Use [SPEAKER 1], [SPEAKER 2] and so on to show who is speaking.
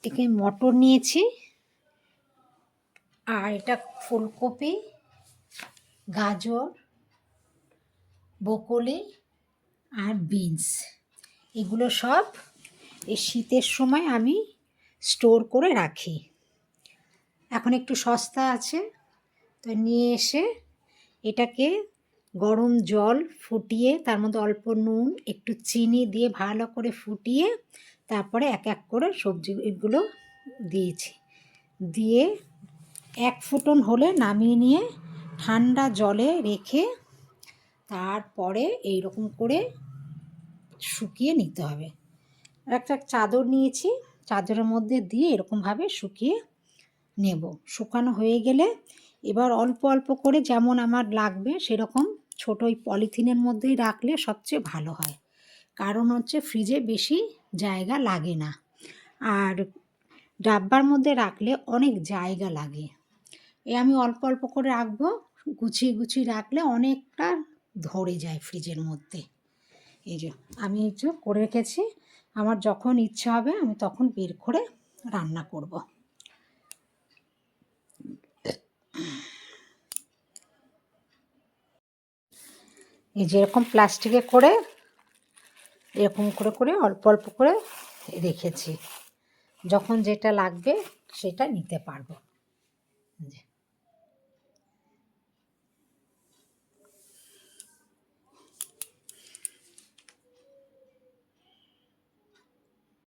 [SPEAKER 1] এখানে মটর নিয়েছি, আর এটা ফুলকপি, গাজর, ব্রোকলি আর বিনস। এগুলো সব এই শীতের সময় আমি স্টোর করে রাখি। এখন একটু সস্তা আছে, তো নিয়ে এসে এটাকে গরম জল ফুটিয়ে তার মধ্যে অল্প নুন একটু চিনি দিয়ে ভালো করে ফুটিয়ে তারপরে এক এক করে সবজিগুলো দিয়েছি। দিয়ে এক ফুটন হলে নামিয়ে নিয়ে ঠান্ডা জলে রেখে তারপরে এইরকম করে শুকিয়ে নিতে হবে। একটা চাদর নিয়েছি, চাদরের মধ্যে দিয়ে এরকমভাবে শুকিয়ে নেব। শুকানো হয়ে গেলে এবার অল্প অল্প করে যেমন আমার লাগবে সেরকম ছোটো ওই পলিথিনের মধ্যেই রাখলে সবচেয়ে ভালো হয়, কারণ হচ্ছে ফ্রিজে বেশি জায়গা লাগে না, আর ডাব্বার মধ্যে রাখলে অনেক জায়গা লাগে। আমি অল্প অল্প করে রাখবো, গুছিয়ে গুছিয়ে রাখলে অনেকটা ধরে যায় ফ্রিজের মধ্যে। এই যে আমি এই যে করে রেখেছি, আমার যখন ইচ্ছা হবে আমি তখন বের করে রান্না করব। এই যে এরকম প্লাস্টিকে করে এরকম করে করে অল্প অল্প করে রেখেছি, যখন যেটা লাগবে সেটা নিতে পারবো।